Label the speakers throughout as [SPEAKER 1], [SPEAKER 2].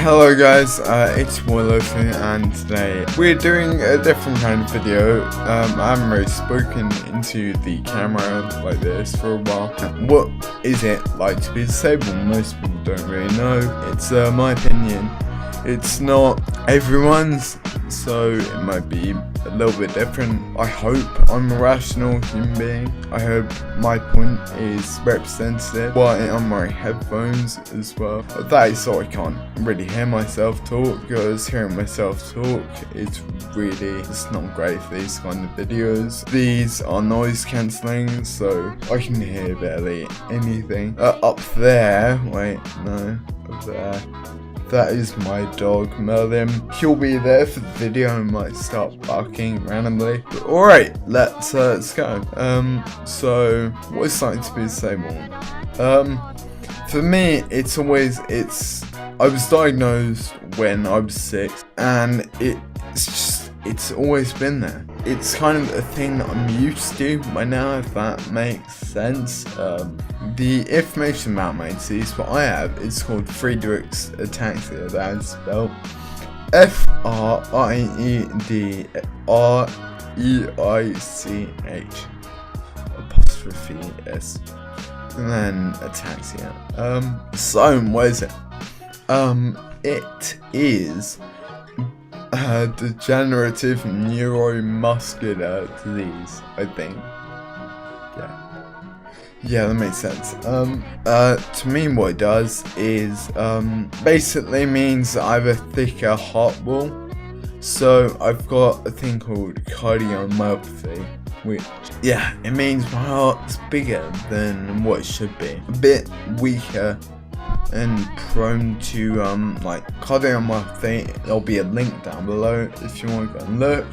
[SPEAKER 1] Hello guys, it's lofou, and today we're doing a different kind of video. I haven't really spoken into the camera like this for a while. What is it like to be disabled? Most people don't really know. It's my opinion. It's not everyone's, so it might be a little bit different. I hope I'm a rational human being. I hope my point is representative. Why I'm wearing headphones as well. That is so I can't really hear myself talk, because hearing myself talk is it's not great for these kind of videos. These are noise cancelling, so I can hear barely anything. Up there, wait, no, up there. That is my dog, Merlin. He'll be there for the video and might start barking randomly. Alright, let's go. So, what it's like to be disabled? For me, I was diagnosed when I was 6, and it's always been there. It's kind of a thing that I'm used to by now, if that makes sense. The information about my disease, what I have, is called Friedreich's ataxia. That is spelled Friedreich apostrophe S, and then ataxia. So what is it? It is degenerative neuromuscular disease, I think. Yeah, that makes sense. To me, what it does is, basically means that I have a thicker heart wall. So I've got a thing called cardiomyopathy, which, yeah, it means my heart's bigger than what it should be. A bit weaker and prone to, like, cardiomyopathy. There'll be a link down below if you want to go and look.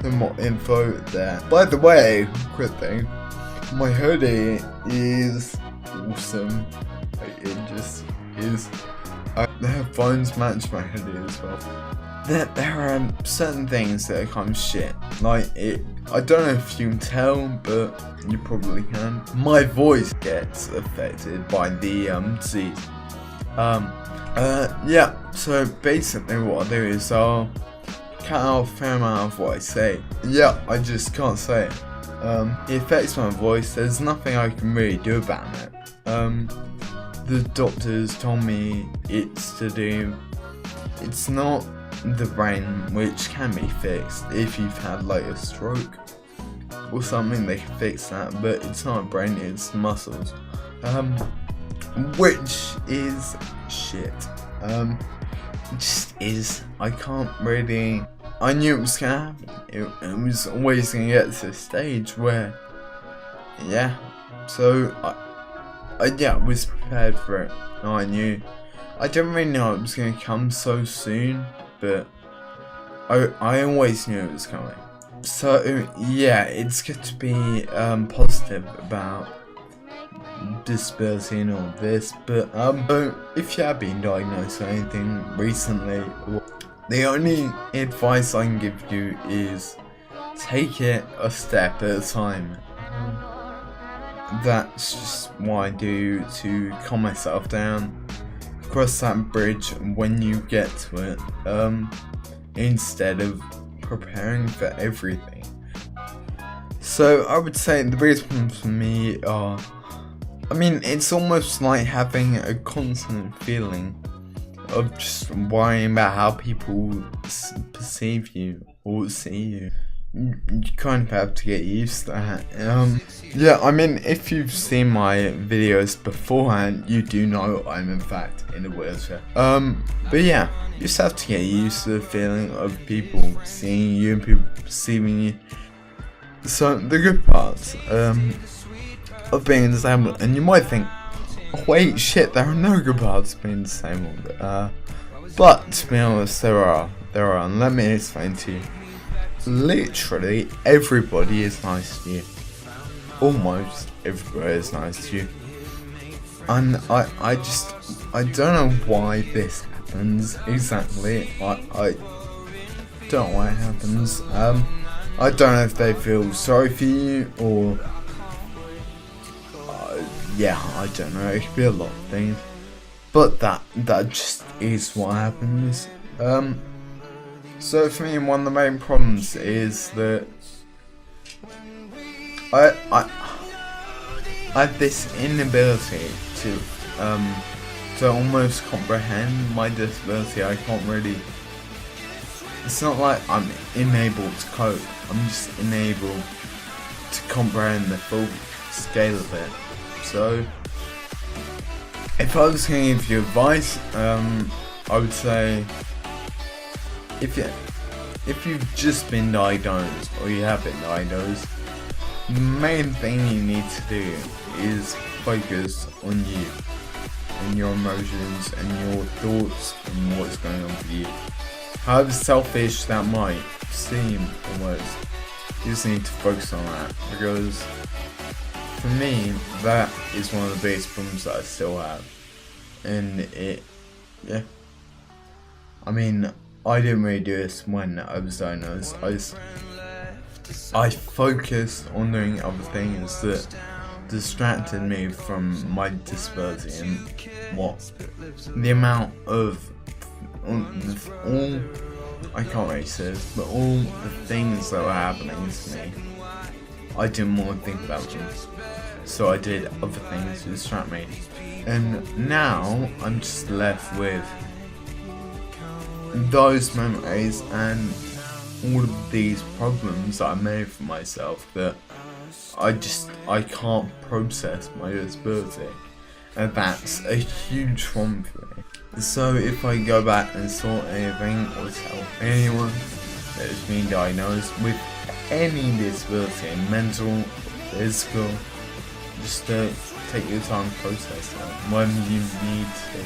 [SPEAKER 1] There's more info there. By the way, quick thing. My hoodie is awesome. It just is. The headphones match my hoodie as well. There are certain things that are kind of shit. Like I don't know if you can tell, but you probably can. My voice gets affected by the disease. Yeah. So basically, what I do is I'll cut out a fair amount of what I say. Yeah, I just can't say it. It affects my voice. There's nothing I can really do about it. The doctors told me it's not the brain, which can be fixed. If you've had like a stroke or something, they can fix that, but it's not a brain, it's muscles. Which is shit. It just is. I can't really. I knew it was gonna happen. It was always gonna get to a stage where, yeah. So I was prepared for it. I knew. I didn't really know it was gonna come so soon, but I always knew it was coming. So yeah, it's good to be positive about disability and all this. But if you have been diagnosed with anything recently, the only advice I can give you is take it a step at a time. That's just what I do to calm myself down. Cross that bridge when you get to it, instead of preparing for everything. So I would say the biggest problems for me are, it's almost like having a constant feeling of just worrying about how people perceive you or see you. You kind of have to get used to that. Yeah, if you've seen my videos beforehand, you do know I'm in fact in a wheelchair. But yeah, you just have to get used to the feeling of people seeing you and people perceiving you. So the good parts of being disabled, and you might think, oh, wait, shit, there are no good parts of being disabled. But to be honest, there are, and let me explain to you. Literally everybody is nice to you. Almost everybody is nice to you. And I don't know why this happens exactly. I don't know why it happens. I don't know if they feel sorry for you or yeah, I don't know. It could be a lot of things. but that just is what happens. So for me, one of the main problems is that I have this inability to almost comprehend my disability. I can't really. It's not like I'm unable to cope. I'm just unable to comprehend the full scale of it. So, if I was going to give you advice, I would say if you've just been diagnosed or you have been diagnosed, the main thing you need to do is focus on you and your emotions and your thoughts and what's going on for you. However selfish that might seem almost, you just need to focus on that, because for me that is one of the biggest problems that I still have. And I mean, I didn't really do this when I was diagnosed. I focused on doing other things that distracted me from my disability, and the amount of all I can't really say this, but all the things that were happening to me, I didn't want to think about them, so I did other things to distract me. And now I'm just left with those memories and all of these problems that I made for myself that I can't process my disability, and that's a huge problem for me. So if I go back and sort anything or tell anyone that has been diagnosed with any disability, mental, physical, just take your time to process it when you need to.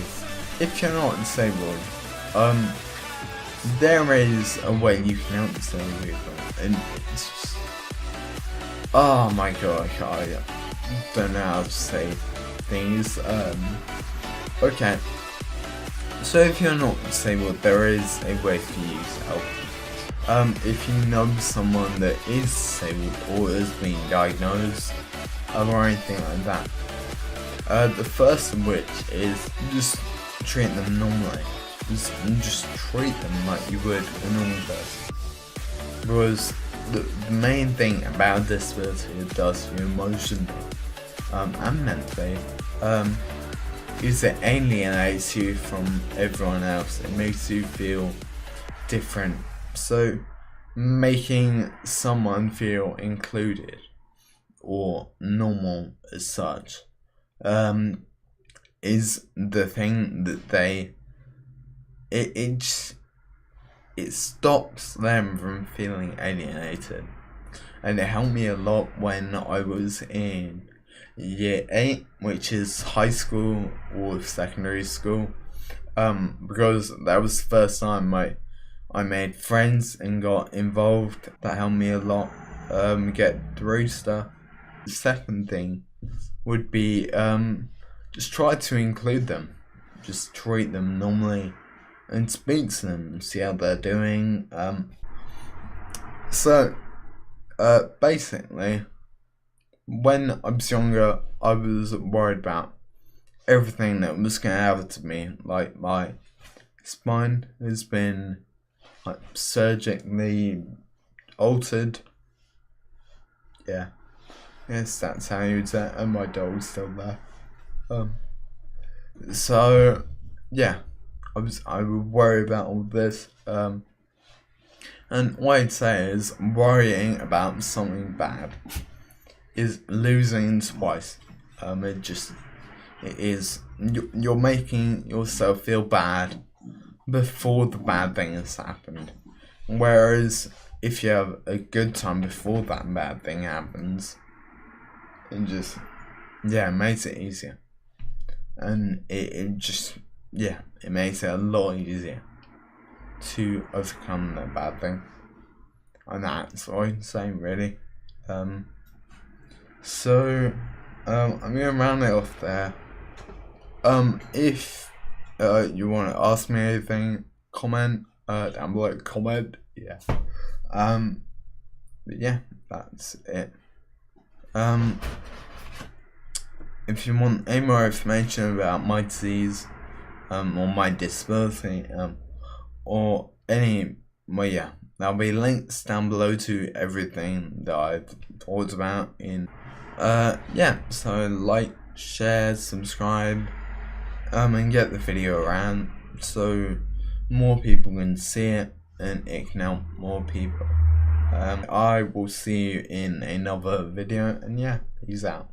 [SPEAKER 1] If you're not disabled, there is a way you can help disabled people, and it's just, oh my god, I don't know how to say things. Okay, so if you're not disabled, there is a way for you to help. If you know someone that is disabled or has been diagnosed or anything like that, the first of which is just treat them normally. Just treat them like you would a normal person. Because the main thing about disability it does to you emotionally and mentally is it alienates you from everyone else. It makes you feel different. So making someone feel included or normal as such is the thing that it stops them from feeling alienated. And it helped me a lot when I was in year 8, which is high school or secondary school, because that was the first time I made friends and got involved. That helped me a lot get through stuff. The second thing would be just try to include them, just treat them normally and speak to them, see how they're doing. Basically, when I was younger, I was worried about everything that was going to happen to me. Like, my spine has been surgically altered. Yeah, yes, that's how you would say it. And my dog's still there. So yeah, I would worry about all this. And what I'd say is, worrying about something bad is losing twice. You're making yourself feel bad before the bad thing has happened. Whereas if you have a good time before that bad thing happens, it makes it easier. And it makes it a lot easier to overcome that bad thing. And that's all I'm saying, really. So I'm gonna round it off there. If you want to ask me anything, comment down below. Comment, yeah. But yeah, that's it. If you want any more information about my disease, or my disability, or any, well, yeah, there'll be links down below to everything that I've talked about in, yeah, so like, share, subscribe, and get the video around so more people can see it and it can help more people. I will see you in another video, and yeah, peace out.